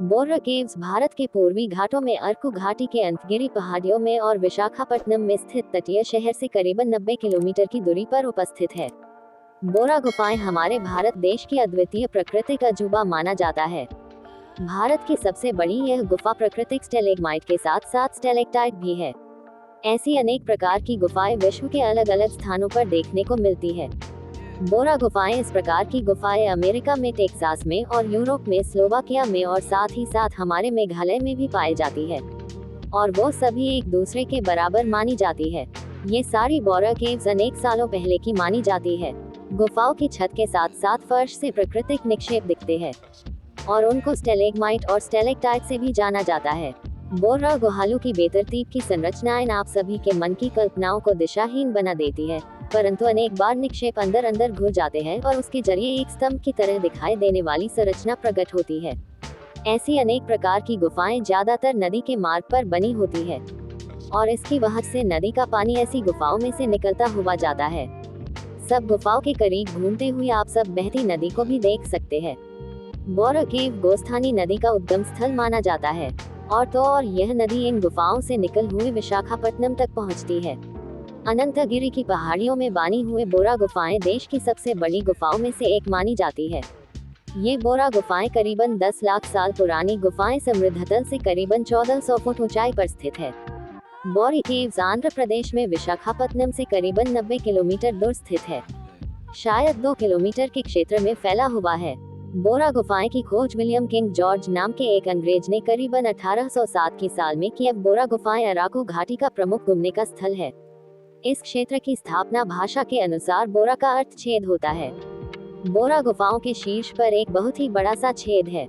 Borra caves Bharat के पूर्वी घाटों में अरकू घाटी के अंतगिरी पहाड़ियों में और विशाखापट्टनम में स्थित तटीय शहर से करीबन 90 किलोमीटर की दूरी पर उपस्थित है। बोर्रा गुफाएं हमारे भारत देश की अद्वितीय प्राकृतिक अजूबा माना जाता है। भारत की सबसे बड़ी यह गुफा प्राकृतिक स्टेलेग्माइट के साथ साथ स्टेलेक्टाइट भी है। ऐसी अनेक प्रकार की गुफाएं विश्व के अलग अलग स्थानों पर देखने को मिलती है। बोर्रा गुफाएं इस प्रकार की गुफाएं अमेरिका में टेक्सास में और यूरोप में स्लोवाकिया में और साथ ही साथ हमारे मेघालय में भी पाई जाती है और वो सभी एक दूसरे के बराबर मानी जाती है। ये सारी बोर्रा केव्स अनेक सालों पहले की मानी जाती है। गुफाओं की छत के साथ साथ फर्श से प्राकृतिक निक्षेप दिखते हैं और उनको स्टेलेग्माइट और स्टेलेक्टाइट से भी जाना जाता है। बोर्रा गुहालू की बेतरतीब की संरचनाएं आप सभी के मन की कल्पनाओं को दिशाहीन बना देती है, परंतु अनेक बार निक्षेप अंदर अंदर घुस जाते हैं और उसके जरिए एक स्तंभ की तरह दिखाई देने वाली संरचना प्रकट होती है। ऐसी अनेक प्रकार की गुफाएं ज्यादातर नदी के मार्ग पर बनी होती है और इसकी वहज से नदी का पानी ऐसी गुफाओं में से निकलता हुआ जाता है। सब गुफाओं के करीब घूमते हुए आप सब बहती नदी को भी देख सकते हैं। बोर्रा केव गोस्थानी नदी का उद्गम स्थल माना जाता है और यह नदी इन गुफाओं से निकल हुए विशाखापट्टनम तक पहुंचती है। अनंतगिरी की पहाड़ियों में बनी हुए बोर्रा गुफाएं देश की सबसे बड़ी गुफाओं में से एक मानी जाती है। ये बोर्रा गुफाएं करीबन 10 लाख साल पुरानी गुफाएं समृद्धतल से करीबन 1400 फुट ऊंचाई पर स्थित है। बोर्रा केव्स आंध्र प्रदेश में विशाखापट्टनम से करीबन 90 किलोमीटर दूर स्थित है, शायद 2 किलोमीटर के क्षेत्र में फैला हुआ है। बोर्रा गुफाएं की खोज विलियम किंग जॉर्ज नाम के एक अंग्रेज ने करीबन 1807 की साल में की। अब बोर्रा गुफाएं अराकू घाटी का प्रमुख घूमने का स्थल है। इस क्षेत्र की स्थापना भाषा के अनुसार बोर्रा का अर्थ छेद होता है। बोर्रा गुफाओं के शीर्ष पर एक बहुत ही बड़ा सा छेद है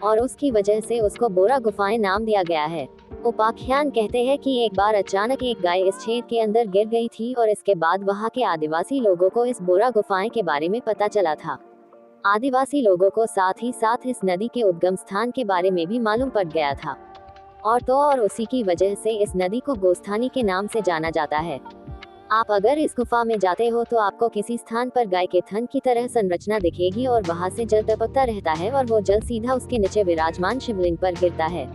और उसकी वजह से उसको बोर्रा गुफाएं नाम दिया गया है। उपाख्यान कहते हैं कि एक बार अचानक एक गाय इस छेद के अंदर गिर गई थी और इसके बाद वहां के आदिवासी लोगों को इस बोर्रा गुफाएं के बारे में पता चला था। आदिवासी लोगों को साथ ही साथ इस नदी के उद्गम स्थान के बारे में भी मालूम पड़ गया था और उसी की वजह से इस नदी को गोस्थानी के नाम से जाना जाता है। आप अगर इस गुफा में जाते हो तो आपको किसी स्थान पर गाय के थन की तरह संरचना दिखेगी और वहां से जल टपकता रहता है और वो जल सीधा उसके नीचे विराजमान शिवलिंग पर गिरता है।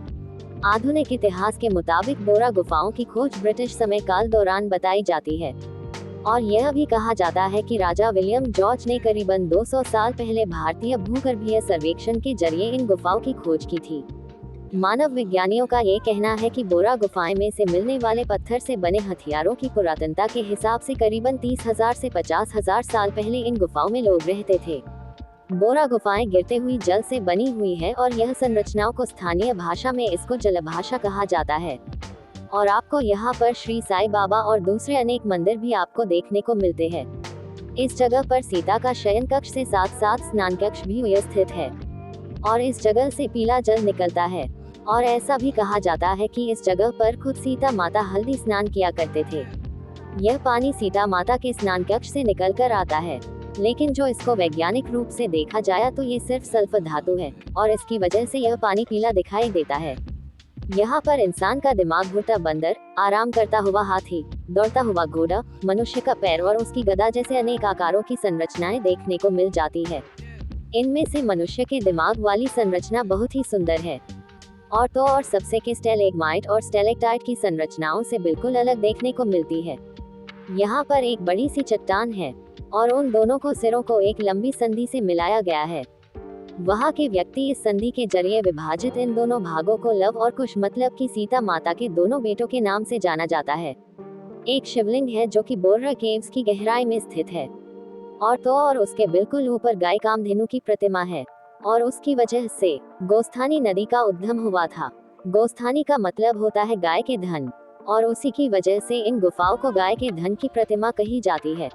आधुनिक इतिहास के मुताबिक बोर्रा गुफाओं की खोज ब्रिटिश समय काल दौरान बताई जाती है और यह भी कहा जाता है कि राजा विलियम जॉर्ज ने करीबन 200 साल पहले भारतीय भूगर्भीय सर्वेक्षण के जरिए इन गुफाओं की खोज की थी। मानव विज्ञानियों का ये कहना है कि बोर्रा गुफाएं में से मिलने वाले पत्थर से बने हथियारों की पुरातनता के हिसाब से करीबन 30,000 से 50,000 साल पहले इन गुफाओं में लोग रहते थे। बोर्रा गुफाएं गिरते हुई जल से बनी हुई है और यह संरचनाओं को स्थानीय भाषा में इसको जलभाषा कहा जाता है और आपको यहाँ पर श्री साईं बाबा और दूसरे अनेक मंदिर भी आपको देखने को मिलते हैं। इस जगह पर सीता का शयन कक्ष से साथ साथ स्नान कक्ष भी स्थित है और इस जगह से पीला जल निकलता है और ऐसा भी कहा जाता है कि इस जगह पर खुद सीता माता हल्दी स्नान किया करते थे। यह पानी सीता माता के स्नान कक्ष से निकल कर आता है, लेकिन जो इसको वैज्ञानिक रूप से देखा जाए तो ये सिर्फ सल्फर धातु है और इसकी वजह से यह पानी पीला दिखाई देता है। यहाँ पर इंसान का दिमाग घुरता बंदर, आराम करता हुआ हाथी, दौड़ता हुआ घोड़ा, मनुष्य का पैर और उसकी गदा जैसे अनेक आकारों की संरचनाएं देखने को मिल जाती है। इनमें से मनुष्य के दिमाग वाली संरचना बहुत ही सुंदर है और सबसे के स्टेलेग्माइट और स्टेलेक्टाइट की संरचनाओं से बिल्कुल अलग देखने को मिलती है। यहाँ पर एक बड़ी सी चट्टान है और उन दोनों को सिरों को एक लंबी संधि से मिलाया गया है। वहाँ के व्यक्ति इस संधि के जरिए विभाजित इन दोनों भागों को लव और कुश मतलब की सीता माता के दोनों बेटों के नाम से जाना जाता है। एक शिवलिंग है जो कि बोर्रा केव्स की गहराई में स्थित है और उसके बिल्कुल ऊपर गाय कामधेनु की प्रतिमा है और उसकी वजह से गोस्थानी नदी का उद्गम हुआ था। गोस्थानी का मतलब होता है गाय के धन और उसी की वजह से इन गुफाओं को गाय के धन की प्रतिमा कही जाती है।